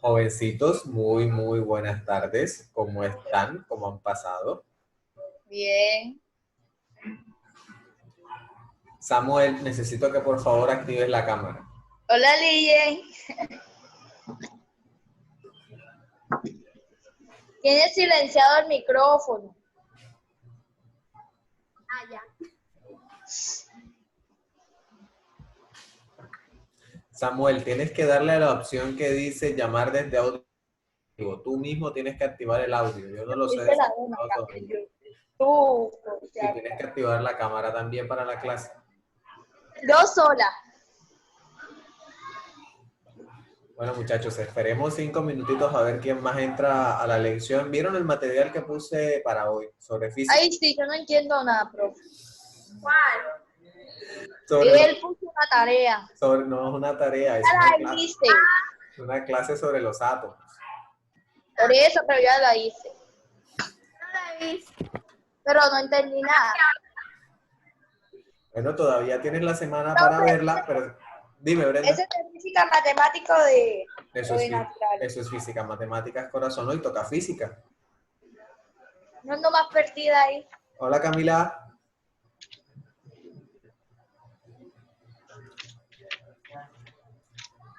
Jovencitos, muy buenas tardes. ¿Cómo están? ¿Cómo han pasado? Bien. Samuel, necesito que por favor actives la cámara. Hola, Lilian. Tienes silenciado el micrófono. Ah, ya. Samuel, tienes que darle a la opción que dice llamar desde audio. Tú mismo tienes que activar el audio. Yo no lo sé. Dice la una, tú. Y tienes que activar la cámara también para la clase. Yo sola. Bueno, muchachos, esperemos 5 minutitos a ver quién más entra a la lección. ¿Vieron el material que puse para hoy sobre física? Ay, sí, yo no entiendo nada, profe. ¿Cuál? Él puso una tarea. No es una tarea, es una clase sobre los átomos. Por eso, pero ya la hice. Pero no entendí nada. Bueno, todavía tienes la semana para verla, pero dime, Brenda. Ese es de física matemático de natural. Eso es física, matemáticas, corazón, hoy toca física. No ando más perdida ahí. Hola, Camila.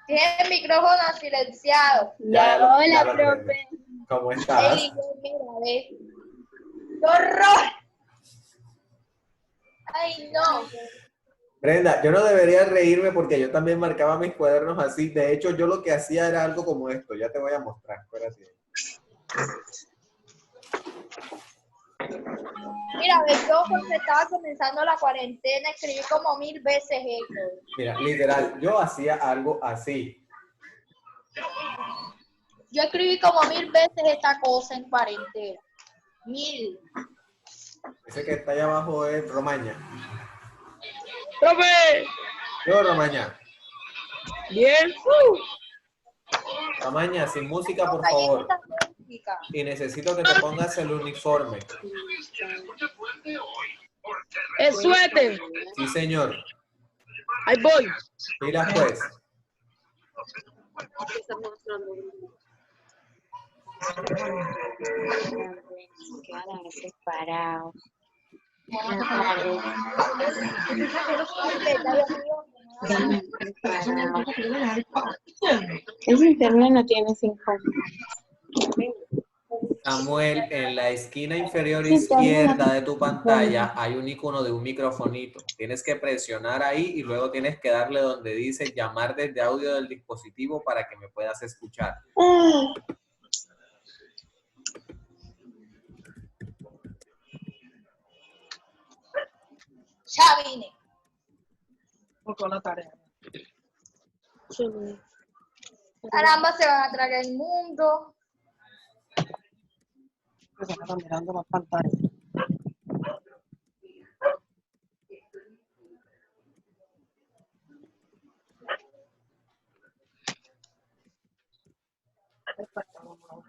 Tiene el micrófono silenciado. Hola, profe. ¿Cómo estás? Ey, mira, ve. ¡Qué horror! Ay, no. Brenda, yo no debería reírme porque yo también marcaba mis cuadernos así. De hecho, yo lo que hacía era algo como esto. Ya te voy a mostrar. Espérate. Mira, ve, yo cuando estaba comenzando la cuarentena escribí como 1000 veces esto. Mira, literal, yo hacía algo así. Yo escribí como 1000 veces esta cosa en cuarentena. 1000. Ese que está allá abajo es Romaña. ¡Profe! Yo, Romaña. Bien. Romaña, sin música, por favor. Y necesito que te pongas el uniforme. El suéter. Sí, señor. Ahí voy. Mira, pues. Quedan separados. Ese internet no tiene 5. Samuel, en la esquina inferior izquierda de tu pantalla hay un icono de un microfonito. Tienes que presionar ahí y luego tienes que darle donde dice llamar desde audio del dispositivo para que me puedas escuchar. Ya vine. Con la tarea. Caramba, se van a tragar el mundo. Se están mirando más pantalla.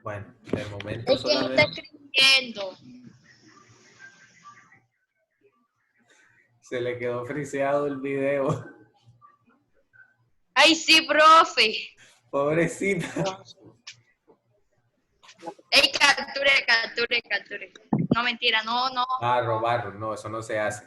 Bueno, de momento Es que no está solamente escribiendo. se le quedó friseado el video. Ay, sí, profe. Pobrecita. Ey, capture. No, mentira, no. Barro, no, eso no se hace.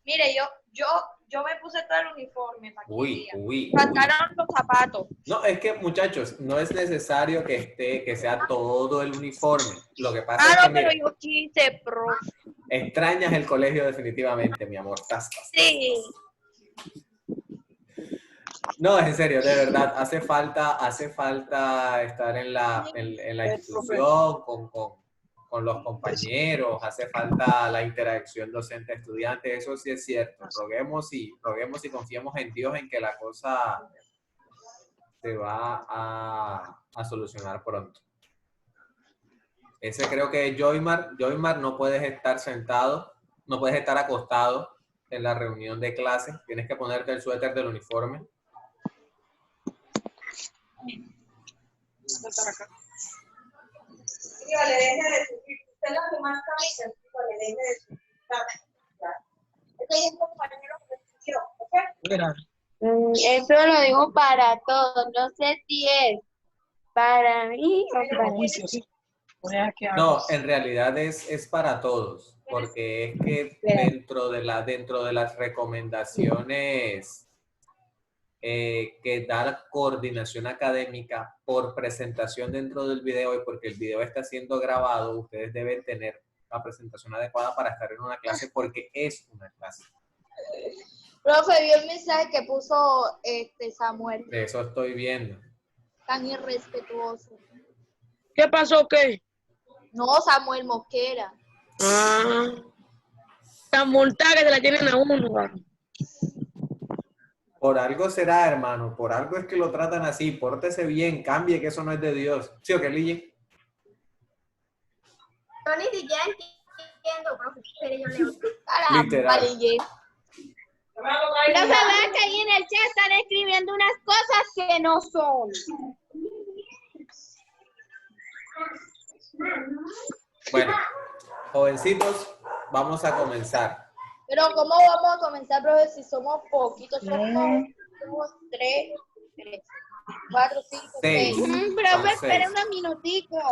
Mire, yo me puse todo el uniforme para Uy. Faltaron los zapatos. No, es que, muchachos, no es necesario que sea todo el uniforme. Lo que pasa es que, pero mira, yo quise, profe. extrañas el colegio definitivamente, mi amor. Sí. No, es en serio, de verdad, hace falta estar en la institución con los compañeros, hace falta la interacción docente-estudiante, eso sí es cierto. Roguemos y confiemos en Dios en que la cosa se va a solucionar pronto. Ese creo que Joymar, no puedes estar sentado, no puedes estar acostado en la reunión de clase, tienes que ponerte el suéter del uniforme. Usted es la que más camisa, le deje de su. Este es un compañero que me escribió, ¿ok? Mira, Eso lo digo para todos. No sé si es para mí o para mí. juicio, sí. Voy a que No, hagas. en realidad es para todos, porque es que dentro de las recomendaciones que da la coordinación académica por presentación dentro del video y porque el video está siendo grabado, ustedes deben tener la presentación adecuada para estar en una clase porque es una clase. Profe, vio el mensaje que puso Samuel, De eso estoy viendo. tan irrespetuoso. ¿Qué pasó qué? No, Samuel Mosquera. Ah, tan montada que se la tienen a uno. Por algo será, hermano, por algo es que lo tratan así. Pórtese bien, cambie, que eso no es de Dios. ¿Sí o qué, Lille? Yo ni siquiera entiendo, profe, pero yo leo. Literal. No se vean que ahí en el chat están escribiendo unas cosas que no son. Bueno, jovencitos, vamos a comenzar. Pero ¿cómo vamos a comenzar, profe, si somos poquitos? Somos 3, 4, 5, Seis. 6. Profe, Son espera seis. unos minuticos.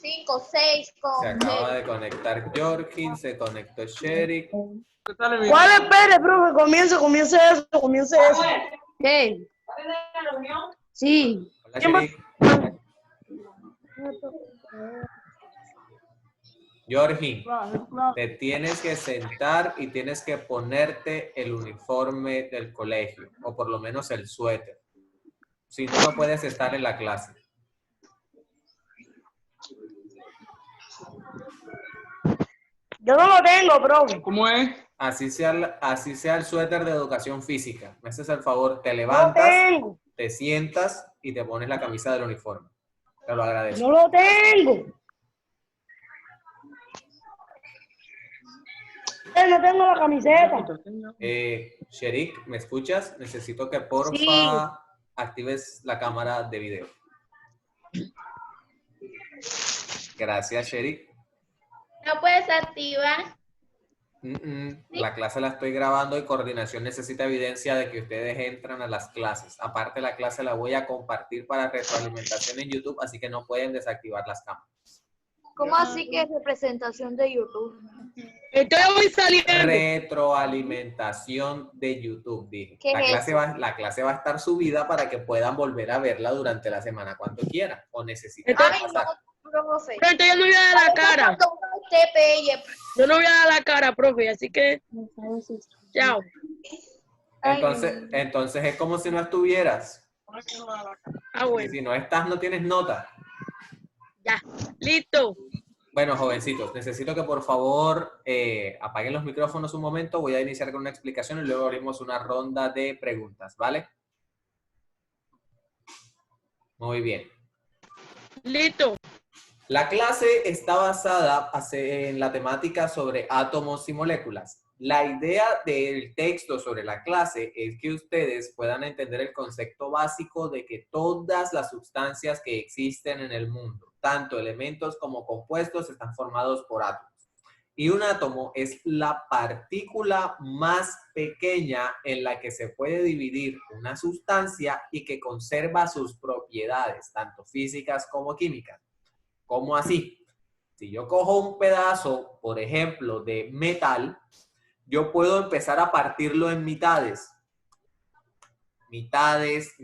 5, 6 Se con acaba de conectar Jorgin, se conectó Sherik. ¿Cuál espere, profe? Comience eso. ¿Qué? Sí. Hola, Sherik. Jorgin, te tienes que sentar y tienes que ponerte el uniforme del colegio, o por lo menos el suéter. Si no, no puedes estar en la clase. Yo no lo tengo, profe. ¿Cómo es? Así sea el suéter de educación física. Me haces el favor, te No lo levantas, tengo. te sientas y te pones la camisa del uniforme. Te lo agradezco. No lo tengo. No tengo la camiseta. Sherik, ¿me escuchas? Necesito que porfa Sí. actives la cámara de video. Gracias, Sherik. No puedes activar. La clase la estoy grabando y coordinación necesita evidencia de que ustedes entran a las clases. Aparte, la clase la voy a compartir para retroalimentación en YouTube, así que no pueden desactivar las cámaras. ¿Cómo así que es representación de YouTube? Estoy hoy saliendo. Retroalimentación de YouTube, dije. ¿Qué es eso? La clase va a estar subida para que puedan volver a verla durante la semana cuando quieran o necesiten Ay, no, pasar. profe. Pero entonces yo no voy a dar la cara. Yo no voy a dar la cara, profe, así que chao. Entonces es como si no estuvieras. Ah, Y bueno. si no estás, no tienes nota. Ya. Listo. Bueno, jovencitos, necesito que por favor apaguen los micrófonos un momento. Voy a iniciar con una explicación y luego abrimos una ronda de preguntas, ¿vale? Muy bien. Listo. La clase está basada en la temática sobre átomos y moléculas. La idea del texto sobre la clase es que ustedes puedan entender el concepto básico de que todas las sustancias que existen en el mundo, tanto elementos como compuestos, están formados por átomos. Y un átomo es la partícula más pequeña en la que se puede dividir una sustancia y que conserva sus propiedades, tanto físicas como químicas. ¿Cómo así? Si yo cojo un pedazo, por ejemplo, de metal, yo puedo empezar a partirlo en mitades. Mitades,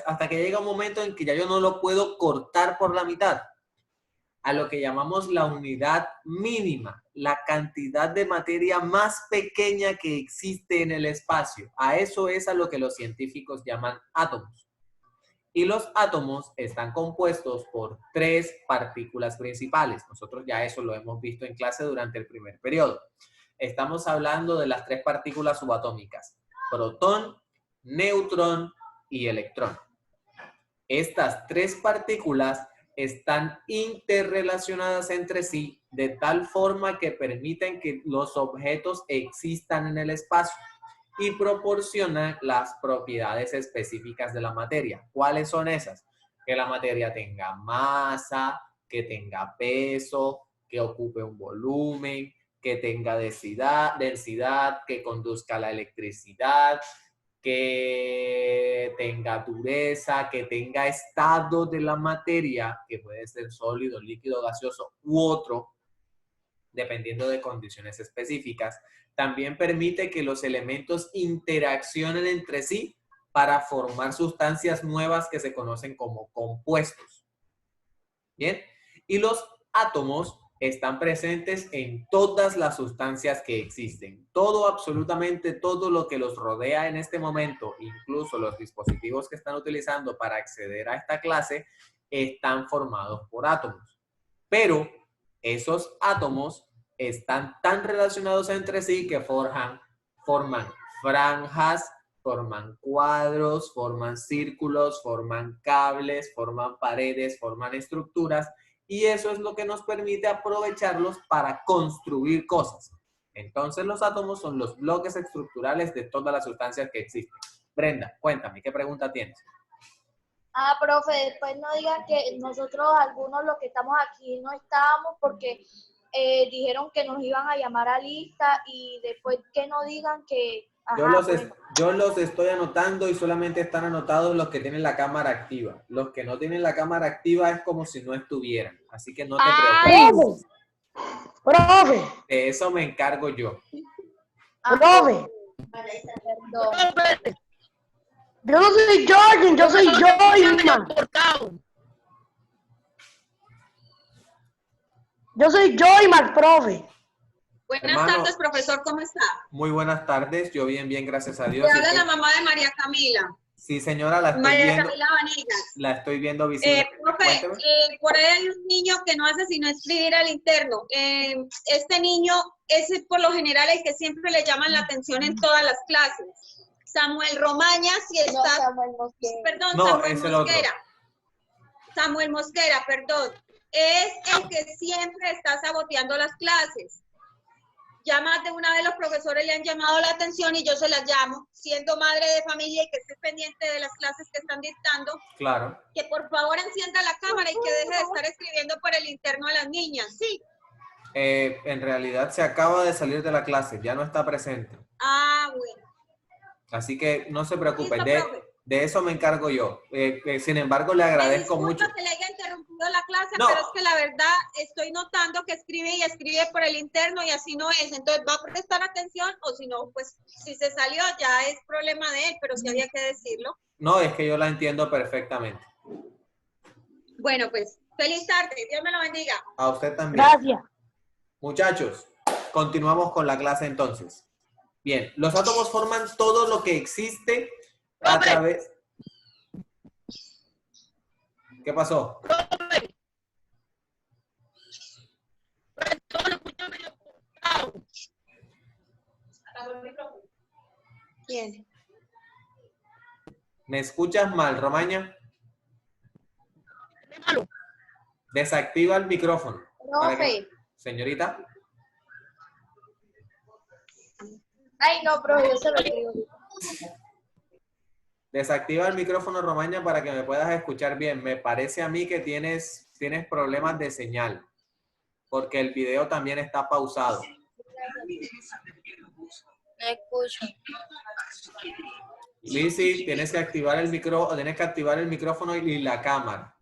hasta que llega un momento en que ya yo no lo puedo cortar por la mitad. A lo que llamamos la unidad mínima, la cantidad de materia más pequeña que existe en el espacio. A eso es a lo que los científicos llaman átomos. Y los átomos están compuestos por 3 partículas principales. Nosotros ya eso lo hemos visto en clase durante el primer periodo. Estamos hablando de las 3 partículas subatómicas: protón, neutrón y electrón. Estas 3 partículas están interrelacionadas entre sí de tal forma que permiten que los objetos existan en el espacio y proporcionan las propiedades específicas de la materia. ¿Cuáles son esas? Que la materia tenga masa, que tenga peso, que ocupe un volumen, que tenga densidad, que conduzca la electricidad, que tenga dureza, que tenga estado de la materia, que puede ser sólido, líquido, gaseoso u otro, dependiendo de condiciones específicas. También permite que los elementos interaccionen entre sí para formar sustancias nuevas que se conocen como compuestos. Bien, y los átomos están presentes en todas las sustancias que existen. Todo, absolutamente todo lo que los rodea en este momento, incluso los dispositivos que están utilizando para acceder a esta clase, están formados por átomos. Pero esos átomos están tan relacionados entre sí que forman franjas, forman cuadros, forman círculos, forman cables, forman paredes, forman estructuras, y eso es lo que nos permite aprovecharlos para construir cosas. Entonces los átomos son los bloques estructurales de todas las sustancias que existen. Brenda, cuéntame, ¿qué pregunta tienes? Ah, profe, después no digan que nosotros algunos los que estamos aquí no estábamos porque dijeron que nos iban a llamar a lista y después que no digan que... Ajá, yo los estoy anotando y solamente están anotados los que tienen la cámara activa. Los que no tienen la cámara activa es como si no estuvieran. Así que no te preocupes. ¡Profe! De eso me encargo yo. ¡Profe! Perdón. Yo no soy Jordan, yo soy Joyman. Yo soy Joyman, profe. Buenas tardes, profesor, ¿cómo está? Muy buenas tardes, yo bien, gracias a Dios. Le habla la mamá de María Camila. Sí, señora, la estoy María viendo. Camila Vanillas. La estoy viendo visible. Profe, por ahí hay un niño que no hace sino escribir al interno. Este niño es por lo general el que siempre le llaman la atención en todas las clases. Samuel Romaña, si está... No, Samuel Mosquera. Perdón, No, Samuel es el Mosquera. otro. Samuel Mosquera, perdón. Es el que siempre está saboteando las clases. Ya más de una vez los profesores le han llamado la atención y yo se las llamo, siendo madre de familia y que esté pendiente de las clases que están dictando. Claro. Que por favor encienda la cámara y que deje de estar escribiendo por el interno a las niñas, ¿sí? En realidad se acaba de salir de la clase, ya no está presente. Ah, bueno. Así que no se preocupen, Listo, profe. de eso me encargo yo. Sin embargo, le agradezco Me disculpa mucho. que le haya interrumpido la clase, No. pero es que la verdad estoy notando que escribe y escribe por el interno y así no es. Entonces, ¿va a prestar atención o si no, pues si se salió ya es problema de él, pero sí había que decirlo? No, es que yo la entiendo perfectamente. Bueno, pues feliz tarde, Dios me lo bendiga. A usted también. Gracias. Muchachos, continuamos con la clase entonces. Bien, los átomos forman todo lo que existe a través... ¿Qué pasó? ¿Quién? ¿Me escuchas mal, Romaña? Desactiva el micrófono. Profe. Señorita. Ay, no, profe, yo se lo digo. Desactiva el micrófono, Romaña, para que me puedas escuchar bien. Me parece a mí que tienes problemas de señal, porque el video también está pausado. No escucho. Lizzy, tienes que activar el micrófono y la cámara.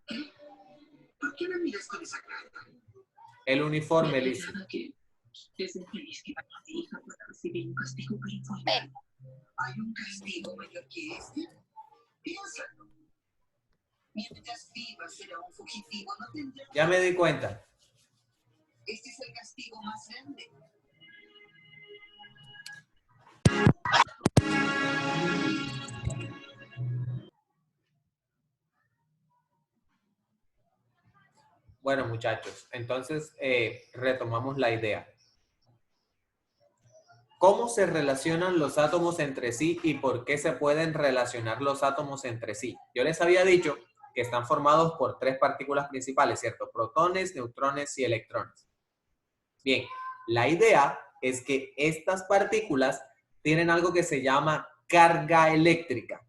¿Por qué me miras con esa cara? El uniforme, Lizzy. Es infeliz que mi hija pueda recibir un castigo por informar. ¿Hay un castigo mayor que este? Piénsalo. Mientras viva será un fugitivo, no tendrá... Ya me di cuenta. Este es el castigo más grande. Bueno, muchachos, entonces retomamos la idea. ¿Cómo se relacionan los átomos entre sí y por qué se pueden relacionar los átomos entre sí? Yo les había dicho que están formados por 3 partículas principales, ¿cierto? Protones, neutrones y electrones. Bien, la idea es que estas partículas tienen algo que se llama carga eléctrica.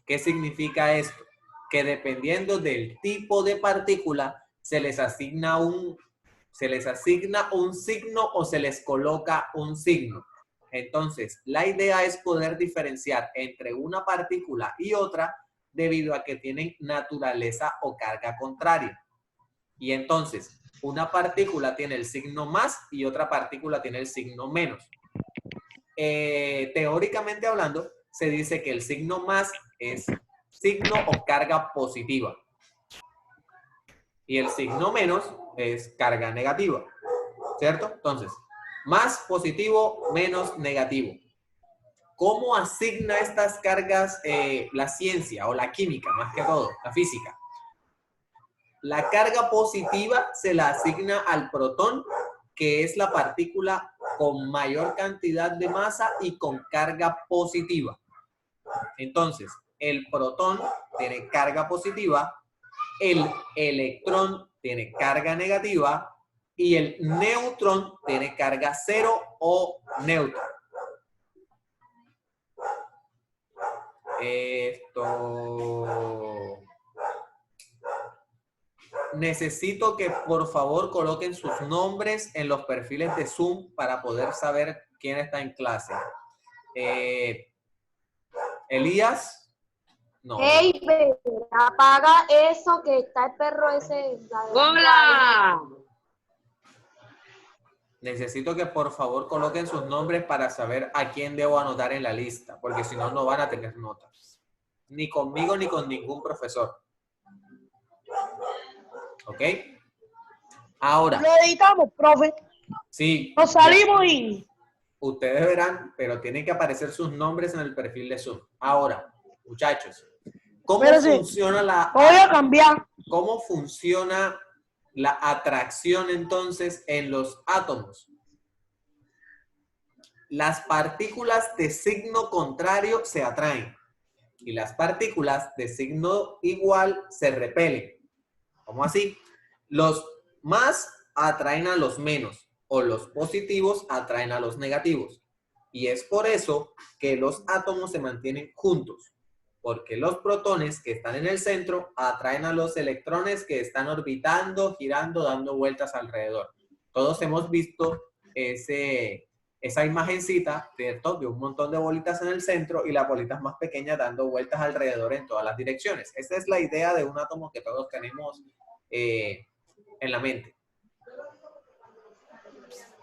¿Qué significa esto? Que dependiendo del tipo de partícula, se les asigna un signo o se les coloca un signo. Entonces, la idea es poder diferenciar entre una partícula y otra debido a que tienen naturaleza o carga contraria. Y entonces, una partícula tiene el signo más y otra partícula tiene el signo menos. Teóricamente hablando, se dice que el signo más es signo o carga positiva. Y el signo menos es carga negativa. ¿Cierto? Entonces, más positivo, menos negativo. ¿Cómo asigna estas cargas la ciencia o la química, más que todo, la física? La carga positiva se la asigna al protón, que es la partícula con mayor cantidad de masa y con carga positiva. Entonces, el protón tiene carga positiva, el electrón tiene carga negativa y el neutrón tiene carga cero o neutra. Necesito que por favor coloquen sus nombres en los perfiles de Zoom para poder saber quién está en clase. Elías. No. Hey, apaga eso que está el perro ese. ¡Hola! Necesito que por favor coloquen sus nombres para saber a quién debo anotar en la lista, porque si no, no van a tener notas. Ni conmigo ni con ningún profesor. ¿Ok? Ahora. Lo editamos, profe. Sí. Nos salimos y... Ustedes verán, pero tienen que aparecer sus nombres en el perfil de Zoom. Ahora, muchachos, ¿cómo funciona la... Voy a cambiar. ¿Cómo funciona la atracción entonces en los átomos? Las partículas de signo contrario se atraen y las partículas de signo igual se repelen. ¿Cómo así? Los más atraen a los menos o los positivos atraen a los negativos. Y es por eso que los átomos se mantienen juntos, porque los protones que están en el centro atraen a los electrones que están orbitando, girando, dando vueltas alrededor. Todos hemos visto esa imagencita, ¿cierto? De un montón de bolitas en el centro y las bolitas más pequeñas dando vueltas alrededor en todas las direcciones. Esa es la idea de un átomo que todos tenemos en la mente.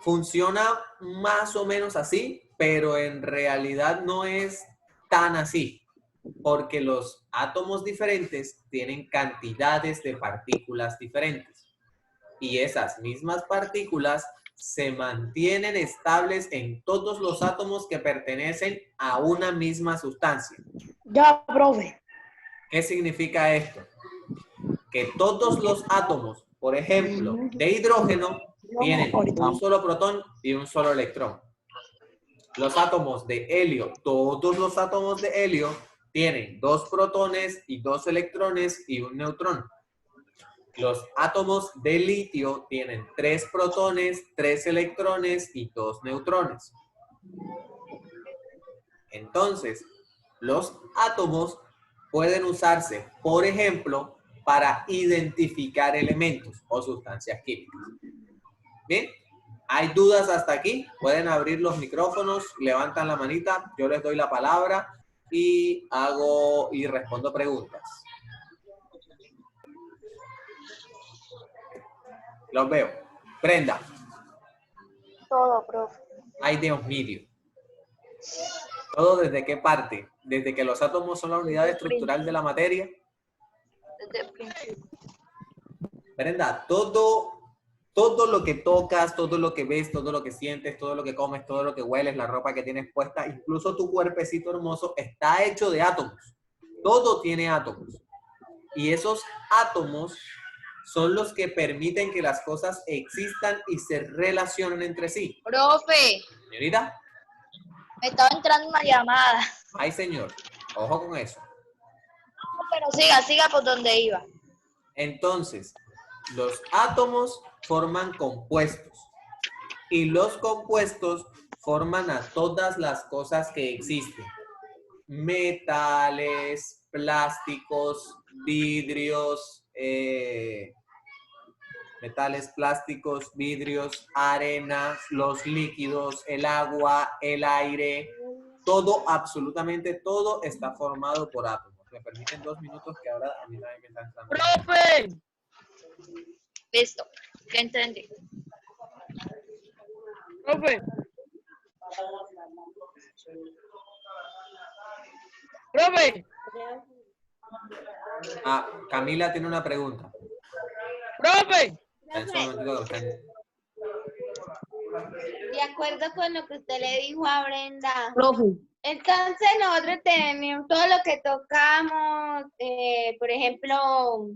Funciona más o menos así, pero en realidad no es tan así, porque los átomos diferentes tienen cantidades de partículas diferentes. Y esas mismas partículas se mantienen estables en todos los átomos que pertenecen a una misma sustancia. Ya, profe. ¿Qué significa esto? Que todos los átomos, por ejemplo, de hidrógeno, tienen un solo protón y un solo electrón. Los átomos de helio, todos los átomos de helio tienen 2 protones y 2 electrones y un neutrón. Los átomos de litio tienen 3 protones, 3 electrones y 2 neutrones. Entonces, los átomos pueden usarse, por ejemplo, para identificar elementos o sustancias químicas. ¿Bien? ¿Hay dudas hasta aquí? Pueden abrir los micrófonos, levantan la manita, yo les doy la palabra y respondo preguntas. Los veo. Brenda. Todo, profe. Ay, Dios mío. ¿Todo desde qué parte? ¿Desde que los átomos son la unidad estructural de la materia? Desde el principio. Brenda, todo lo que tocas, todo lo que ves, todo lo que sientes, todo lo que comes, todo lo que hueles, la ropa que tienes puesta, incluso tu cuerpecito hermoso, está hecho de átomos. Todo tiene átomos. Y esos átomos son los que permiten que las cosas existan y se relacionen entre sí. Profe. Señorita. Me estaba entrando una llamada. Ay, señor. Ojo con eso. Pero siga por donde iba. Entonces, los átomos forman compuestos y los compuestos forman a todas las cosas que existen. Metales, plásticos, vidrios, metales, plásticos, vidrios, arena, los líquidos, el agua, el aire, todo, absolutamente todo está formado por átomos. Me permiten 2 minutos que ahora a mí también me está entrando. ¡Profe! Listo, que entendí. ¡Profe! ¡Profe! Ah, Camila tiene una pregunta. ¡Profe! En su momento, De acuerdo con lo que usted le dijo a Brenda. Profe. Entonces nosotros tenemos todo lo que tocamos, por ejemplo,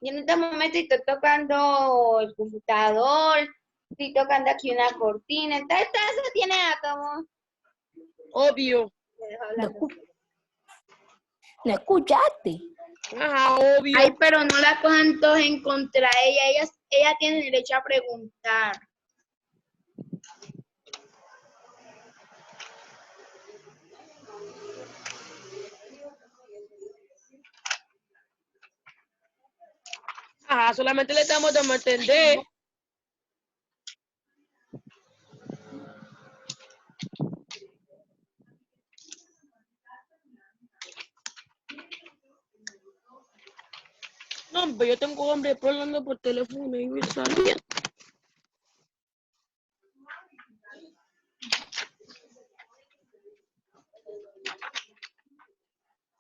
yo en este momento estoy tocando el computador, estoy tocando aquí una cortina, entonces todo eso tiene átomos. Obvio. ¿No escuchaste? Ajá, obvio. Ay, pero no la cojan todos en contra de ella, ella tiene derecho a preguntar. Ajá, solamente le estamos dando a entender. No, hombre, yo tengo hambre por hablando por teléfono y me salía.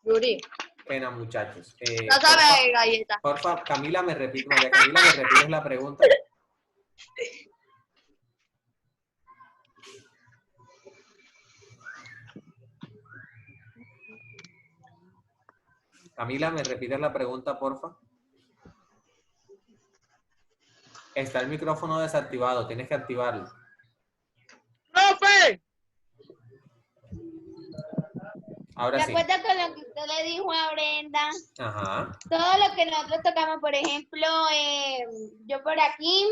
Yuri, pena, muchachos. no sabe galleta. Porfa, Camila, María Camila, ¿me repites la pregunta? Camila, ¿me repites la pregunta, porfa? Está el micrófono desactivado, tienes que activarlo. ¡Profe! De Ahora sí. acuerdo con lo que usted le dijo a Brenda, Ajá. todo lo que nosotros tocamos, por ejemplo, yo por aquí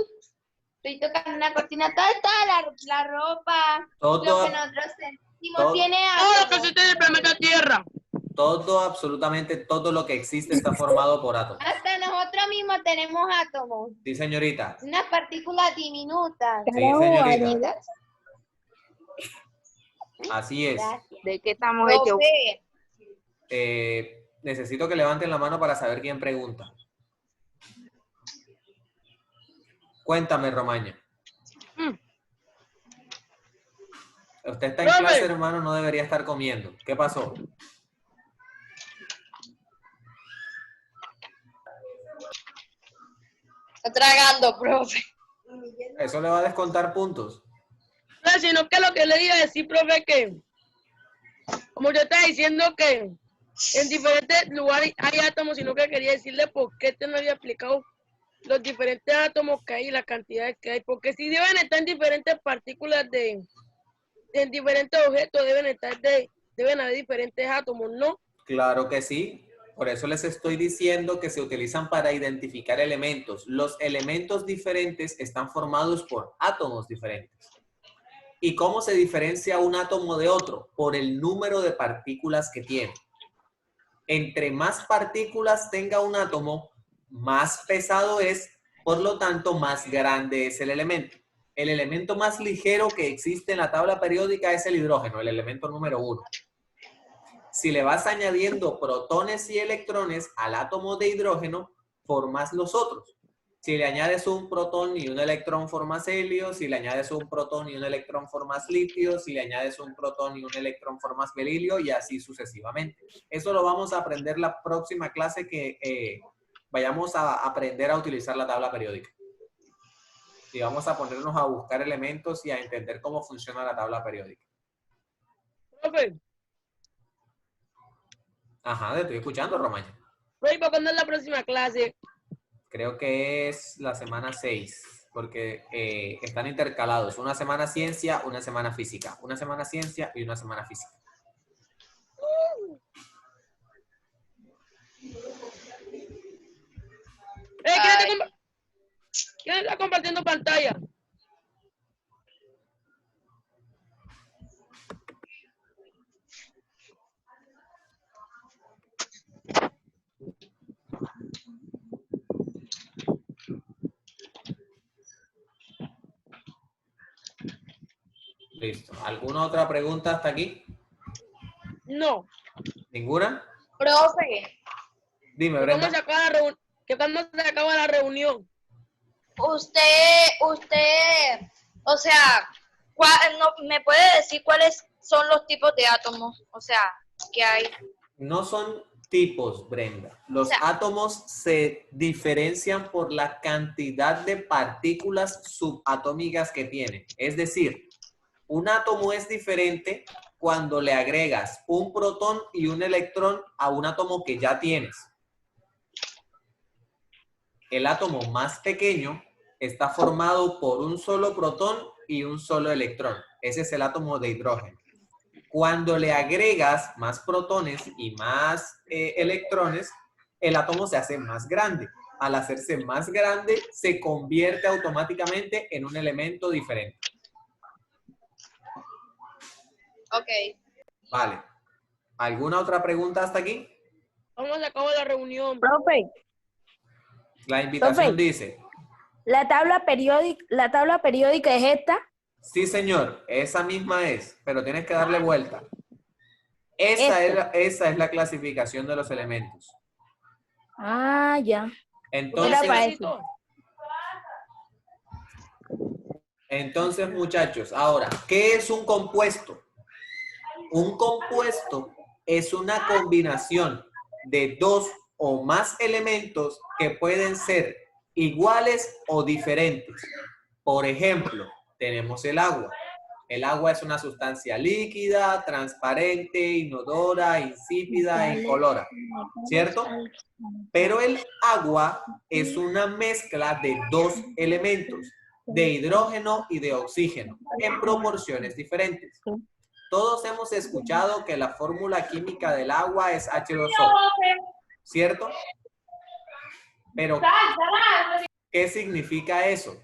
estoy tocando una cortina, toda la ropa, Todo, lo que nosotros sentimos todo- tiene Todo lo que átomos. existe en el planeta Tierra. todo, absolutamente todo lo que existe está formado por átomos. Hasta nosotros mismos tenemos átomos, Sí, señorita. unas partículas diminutas. Sí, señorita. Así es. Gracias. ¿De qué estamos hechos? Profe, Necesito que levanten la mano para saber quién pregunta. Cuéntame, Romaña. Usted está en Profe. clase, hermano, no debería estar comiendo. ¿Qué pasó? Está tragando, profe. Eso le va a descontar puntos. No, sino que lo que le iba a decir, profe, que como yo estaba diciendo que en diferentes lugares hay átomos, sino que quería decirle por qué te no había explicado los diferentes átomos que hay y las cantidades que hay, porque si deben estar en diferentes partículas en diferentes objetos, deben haber diferentes átomos, ¿no? Claro que sí. Por eso les estoy diciendo que se utilizan para identificar elementos. Los elementos diferentes están formados por átomos diferentes. ¿Y cómo se diferencia un átomo de otro? Por el número de partículas que tiene. Entre más partículas tenga un átomo, más pesado es, por lo tanto, más grande es el elemento. El elemento más ligero que existe en la tabla periódica es el hidrógeno, el elemento número 1. Si le vas añadiendo protones y electrones al átomo de hidrógeno, formas los otros. Si le añades un protón y un electrón, formas helio. Si le añades un protón y un electrón, formas litio. Si le añades un protón y un electrón, formas berilio, y así sucesivamente. Eso lo vamos a aprender la próxima clase que vayamos a aprender a utilizar la tabla periódica. Y vamos a ponernos a buscar elementos y a entender cómo funciona la tabla periódica. Profe, Ajá, te estoy escuchando, Romaña. profe, ¿para cuándo es la próxima clase? Creo que es la semana 6, porque están intercalados. Una semana ciencia, una semana física. Una semana ciencia y una semana física. ¿Quién está compartiendo pantalla? Listo. ¿Alguna otra pregunta hasta aquí? No. ¿Ninguna? Profe, Dime, ¿Que Brenda. cuándo se acaba la reunión? usted, o sea, ¿me puede decir cuáles son los tipos de átomos? O sea, que hay. No son tipos, Brenda. Los O sea, átomos se diferencian por la cantidad de partículas subatómicas que tienen. Es decir, un átomo es diferente cuando le agregas un protón y un electrón a un átomo que ya tienes. El átomo más pequeño está formado por un solo protón y un solo electrón. Ese es el átomo de hidrógeno. Cuando le agregas más protones y más electrones, el átomo se hace más grande. Al hacerse más grande, se convierte automáticamente en un elemento diferente. ok. Vale. ¿Alguna otra pregunta hasta aquí? ¿Cómo se acaba la reunión? Profe, La invitación Profe. dice, la tabla periódica es esta. sí señor, esa misma es, pero tienes que darle vuelta. Esa es la clasificación de los elementos. Ah, ya. Entonces, Era para eso. Entonces, muchachos, ahora, ¿qué es un compuesto? Un compuesto es una combinación de dos o más elementos que pueden ser iguales o diferentes. Por ejemplo, tenemos el agua. El agua es una sustancia líquida, transparente, inodora, insípida e incolora, ¿cierto? Pero el agua es una mezcla de dos elementos, de hidrógeno y de oxígeno, en proporciones diferentes. Todos hemos escuchado que la fórmula química del agua es H2O, ¿cierto? Pero, ¿qué significa eso?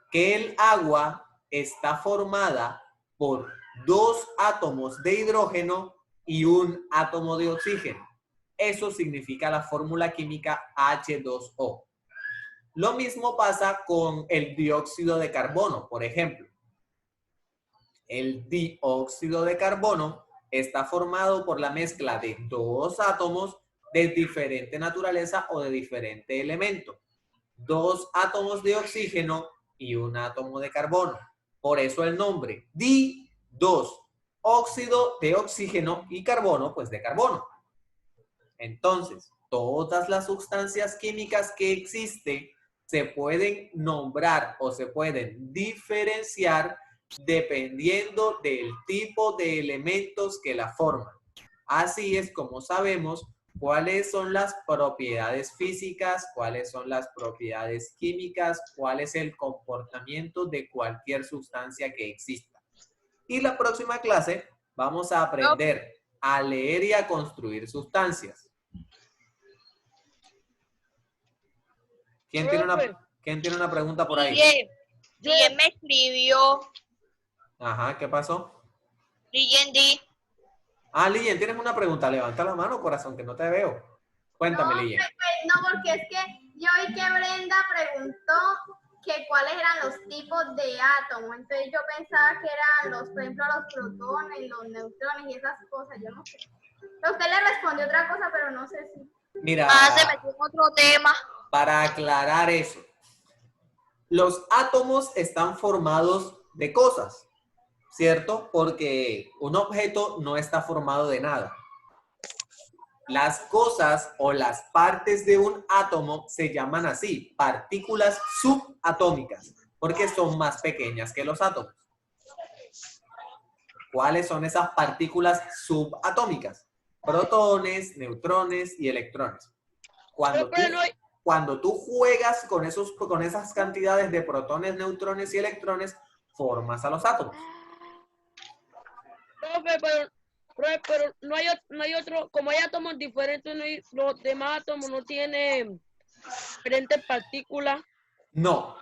Que el agua está formada por dos átomos de hidrógeno y un átomo de oxígeno. Eso significa la fórmula química H2O. Lo mismo pasa con el dióxido de carbono, por ejemplo. El dióxido de carbono está formado por la mezcla de dos átomos de diferente naturaleza o de diferente elemento. Dos átomos de oxígeno y un átomo de carbono. Por eso el nombre, Di2, óxido de oxígeno y carbono, pues de carbono. Entonces, todas las sustancias químicas que existen se pueden nombrar o se pueden diferenciar dependiendo del tipo de elementos que la forman. Así es como sabemos cuáles son las propiedades físicas, cuáles son las propiedades químicas, cuál es el comportamiento de cualquier sustancia que exista. Y la próxima clase vamos a aprender a leer y a construir sustancias. ¿Quién tiene una pregunta por ahí? Lien me escribió. Ajá, ¿qué pasó? Lien di. Ah, Lien, ¿tienes una pregunta? Levanta la mano, corazón, que no te veo. Cuéntame, Lien. No, porque es que yo vi que Brenda preguntó que cuáles eran los tipos de átomos. Entonces yo pensaba que eran por ejemplo, los protones, los neutrones y esas cosas. Yo no sé. Usted le respondió otra cosa, pero no sé si. Mira, Se metió en otro tema. para aclarar eso, los átomos están formados de cosas, ¿cierto? Porque un objeto no está formado de nada. Las cosas o las partes de un átomo se llaman así, partículas subatómicas, porque son más pequeñas que los átomos. ¿Cuáles son esas partículas subatómicas? Protones, neutrones y electrones. Cuando tú juegas con esas cantidades de protones, neutrones y electrones, formas a los átomos. Pero no hay otro, como hay átomos diferentes, los demás átomos no tienen diferentes partículas. No.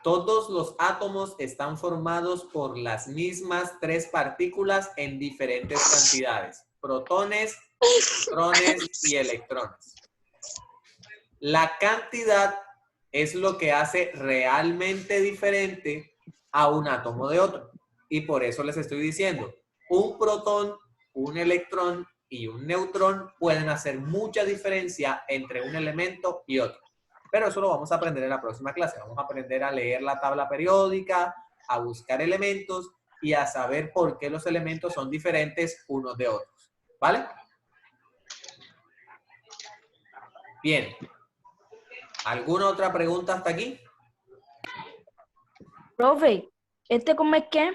Todos los átomos están formados por las mismas tres partículas en diferentes cantidades. Protones, neutrones y electrones. La cantidad es lo que hace realmente diferente a un átomo de otro. y por eso les estoy diciendo, un protón, un electrón y un neutrón pueden hacer mucha diferencia entre un elemento y otro. Pero eso lo vamos a aprender en la próxima clase. Vamos a aprender a leer la tabla periódica, a buscar elementos y a saber por qué los elementos son diferentes unos de otros. ¿Vale? Bien. ¿Alguna otra pregunta hasta aquí? Profe, ¿cómo es que?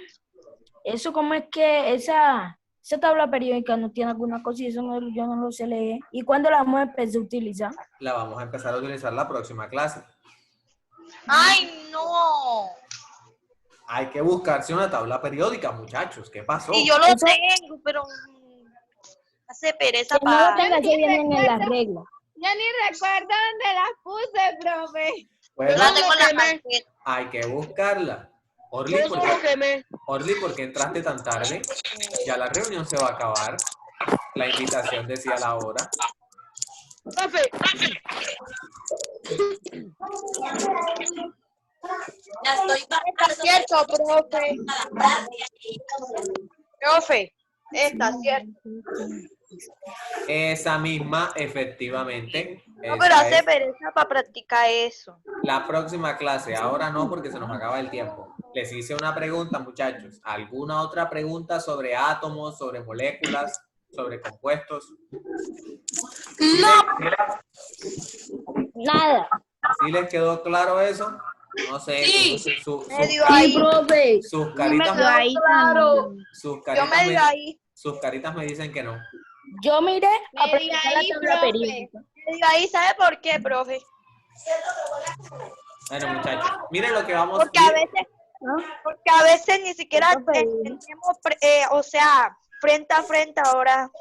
Eso, ¿cómo es que esa tabla periódica no tiene alguna cosa y eso yo no lo sé leer? ¿Y cuándo la vamos a empezar a utilizar? La vamos a empezar a utilizar la próxima clase. ¡Ay, no! Hay que buscarse una tabla periódica, muchachos. ¿Qué pasó? Y yo lo tengo, pero hace pereza Que no lo para... tenga, se vienen en las reglas. Yo ni recuerdo dónde las puse, profe. Bueno, Yo la tengo en la carpeta. hay que buscarla. Orly, Yo solo quemé. ¿por qué entraste tan tarde? Ya la reunión se va a acabar. La invitación decía la hora. Profe, Ya estoy Está cierto, profe. Profe, está cierto. Esa misma, efectivamente. No, esa pero hace es. pereza para practicar eso. La próxima clase, ahora no porque se nos acaba el tiempo. Les hice una pregunta, muchachos. ¿Alguna otra pregunta sobre átomos, sobre moléculas, sobre compuestos? Nada. ¿Sí les quedó claro eso? No sé. Sí. Sí, profe. Sus caritas, Claro. sus Yo medio ahí. sus caritas me dicen que no. Yo miré a Medio practicar la ahí, tabla profe. periódica. Medio ahí, ¿sabe por qué, profe? Bueno, muchachos, miren lo que vamos Porque a veces ni siquiera entendemos, o sea, frente a frente ahora.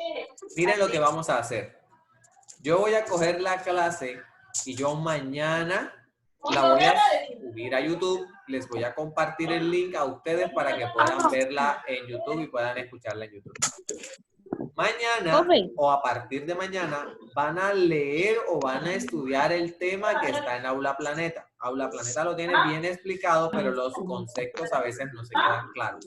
Miren lo que vamos a hacer. Yo voy a coger la clase y yo mañana la voy a subir a YouTube. Les voy a compartir el link a ustedes para que puedan verla en YouTube y puedan escucharla en YouTube. Mañana o a partir de mañana van a leer o van a estudiar el tema que está en Aula Planeta. Aula Planeta lo tiene bien explicado, pero los conceptos a veces no se quedan claros.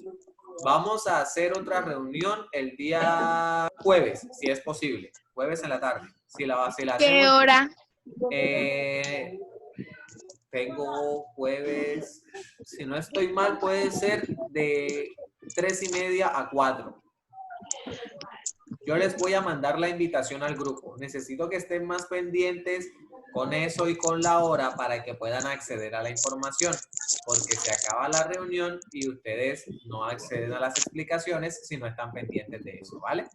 Vamos a hacer otra reunión el día jueves, si es posible. Jueves en la tarde. Si la ¿Qué hora? Tengo jueves, si no estoy mal, puede ser de 3:30 a 4. Yo les voy a mandar la invitación al grupo. Necesito que estén más pendientes con eso y con la hora para que puedan acceder a la información, porque se acaba la reunión y ustedes no acceden a las explicaciones si no están pendientes de eso, ¿vale?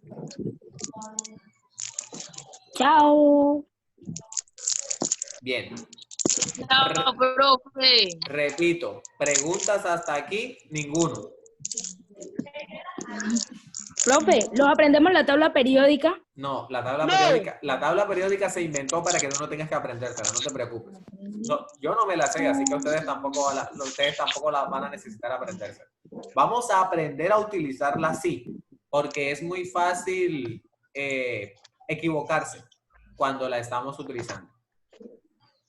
Chao. Bien. chao, profe. Repito, preguntas hasta aquí, ninguno. Profe, ¿los aprendemos en la tabla periódica? No, la tabla periódica se inventó para que tú no tengas que aprendértela, no te preocupes. No, yo no me la sé, así que ustedes tampoco la van a necesitar aprenderse. Vamos a aprender a utilizarla así, porque es muy fácil equivocarse cuando la estamos utilizando.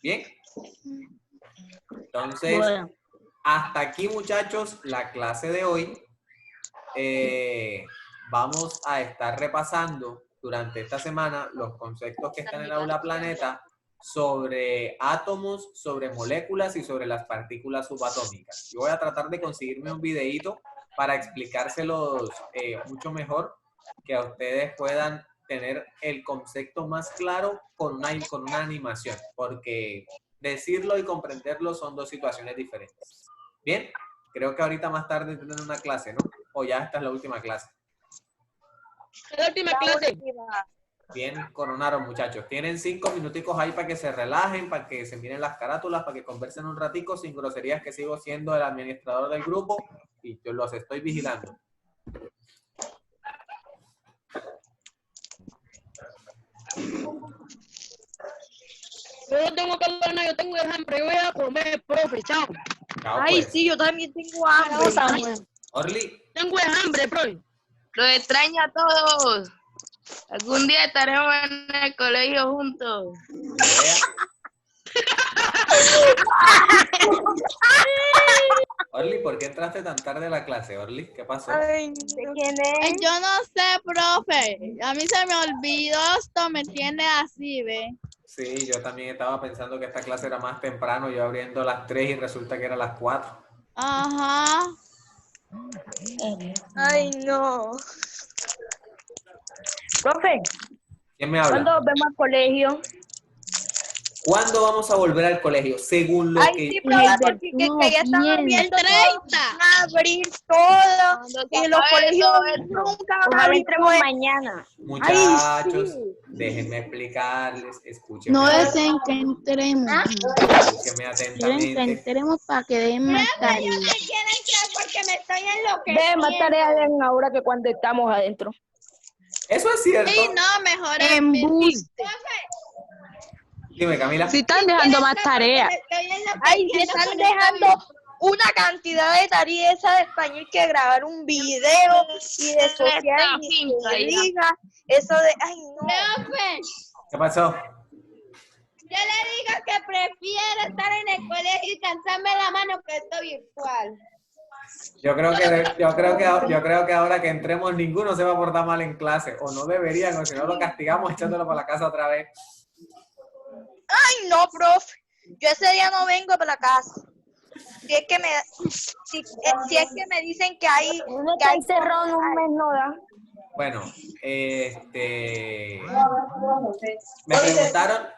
¿Bien? Entonces, Bueno. hasta aquí, muchachos, la clase de hoy. Vamos a estar repasando durante esta semana los conceptos que están en Aula Planeta sobre átomos, sobre moléculas y sobre las partículas subatómicas. Yo voy a tratar de conseguirme un videíto para explicárselos mucho mejor, que a ustedes puedan tener el concepto más claro con una animación, porque decirlo y comprenderlo son dos situaciones diferentes. Bien, creo que ahorita más tarde tendrán una clase, ¿no? O ya esta es la última clase. La última clase. Bien, coronaron, muchachos. Tienen 5 minuticos ahí para que se relajen, para que se miren las carátulas, para que conversen un ratico sin groserías, que sigo siendo el administrador del grupo y yo los estoy vigilando. Yo no tengo calor, yo tengo hambre, yo voy a comer, profe, chao. Chao, Ay, pues. sí, yo también tengo hambre. Orly, Tengo hambre, profe. Los extraño a todos. Algún día estaremos en el colegio juntos. vea. Orly, ¿por qué entraste tan tarde a la clase, Orly? ¿Qué pasó? Ay, yo no sé, profe. A mí se me olvidó esto, me tiene así, ¿ve? Sí, yo también estaba pensando que esta clase era más temprano, yo abriendo a las 3 y resulta que era a las 4. Ajá. Ay, no. Profe, ¿Quién me habla? ¿cuándo vamos al colegio? ¿Cuándo vamos a volver al colegio? Según lo Ay, que... sí, profe, porque que ya estamos viendo El 30. abrir todo y los colegios nunca van a Ojalá abrir. entremos mañana. Muchachos, déjenme explicarles, escúchenme, No deseen que entremos. escúchenme Quieren que atentamente. entremos para que den más tarea. Porque me estoy Ve más tarea enloqueciendo. en ahora que cuando estamos adentro. Eso es cierto. Sí, no, mejor En bus. Dime, Camila. Si están dejando más tareas. Ay, se están dejando una cantidad de tareas de español que grabar un video y de social y se diga eso de, ay no. Profe, ¿Qué pasó? yo le digo que prefiero estar en el colegio y cansarme la mano que esto virtual. Yo creo que ahora que entremos ninguno se va a portar mal en clase, o no deberían, o si no lo castigamos echándolo para la casa otra vez. Ay no, profe, yo ese día no vengo para la casa. Si es que me dicen que hay Uno está encerrado en un mes, no da. Bueno,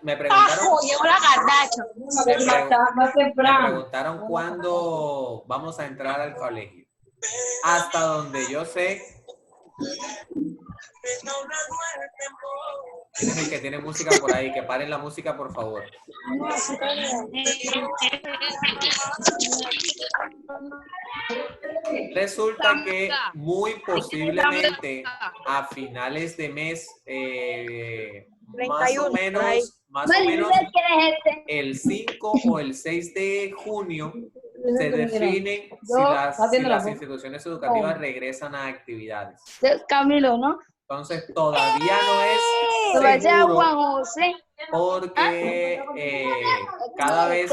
me preguntaron cuándo vamos a entrar al colegio. Hasta donde yo sé, ¿quién es el que tiene música por ahí? Que paren la música, por favor. Resulta que muy posiblemente a finales de mes, más o menos el 5 o el 6 de junio se define si las instituciones educativas regresan a actividades. Camilo, ¿no? Entonces todavía no es seguro porque cada vez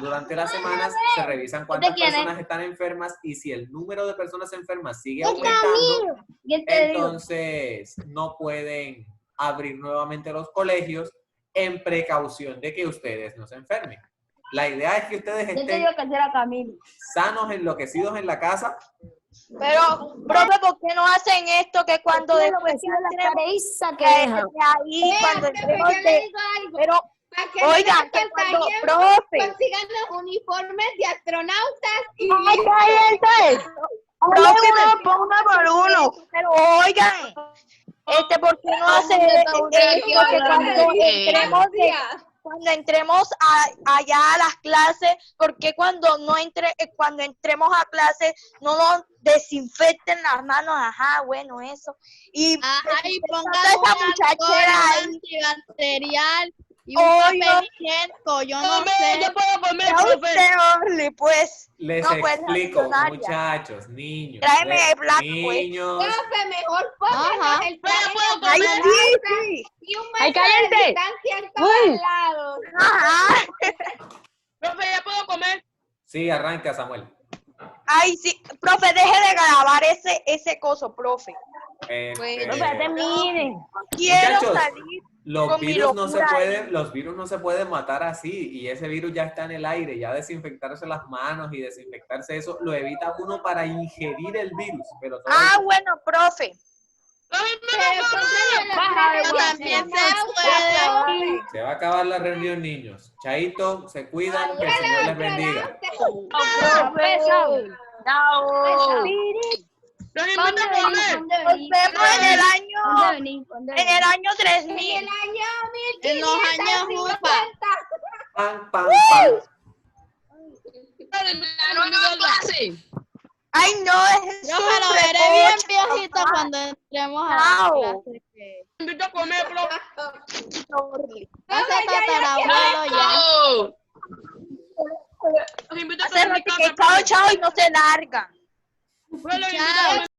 durante las semanas se revisan cuántas personas están enfermas y si el número de personas enfermas sigue aumentando, entonces no pueden abrir nuevamente los colegios en precaución de que ustedes no se enfermen. La idea es que ustedes estén sanos, enloquecidos en la casa. Pero, profe, ¿por qué no hacen esto que cuando después oigan, que cuando, profe, consigan los uniformes de astronautas y profe, ponga por uno, pero oigan, ¿por qué no hacen esto que cuando entremos allá a las clases, porque cuando entremos a clases no nos desinfecten las manos? Ajá, bueno, eso. Y pongan esa muchachera ahí. Antibacterial y un papel higiénico, yo no sé. Yo puedo comer, Ya profe. usted, Orly, pues. Les No, pues, explico, funcionaria. muchachos, niños. Tráeme el plato, pues. Niños. profe, mejor pónganos el puedo Ay, comer. sí. y un ¡Ay, metro de caliente! distancia en todos lados. Ajá. Profe, ya puedo comer. Sí, arranca, Samuel. Ay, sí. Profe, deje de grabar ese coso, profe. Quiero Muchachos, salir. los con mi virus no se locura pueden, los virus no se pueden matar así, y ese virus ya está en el aire. Ya desinfectarse las manos y desinfectarse eso lo evita uno para ingerir el virus, pero todo Bueno, profe. También se puede. se va a acabar la reunión, niños. Chaito, se cuidan, que el Señor les bendiga. Los invito a comer. Nos vemos en el año 3000. En los años UPA. Pam, pam, pam. Ay, no, es Yo me lo veré bien viejito cuando entremos a la clase. Los invito a comer, profe. Va a ser tatarabuelo ya. Los invito a Hace comer en mi rato que casa, profe. chao y no se larga. Profe, los invito a Chao. comer.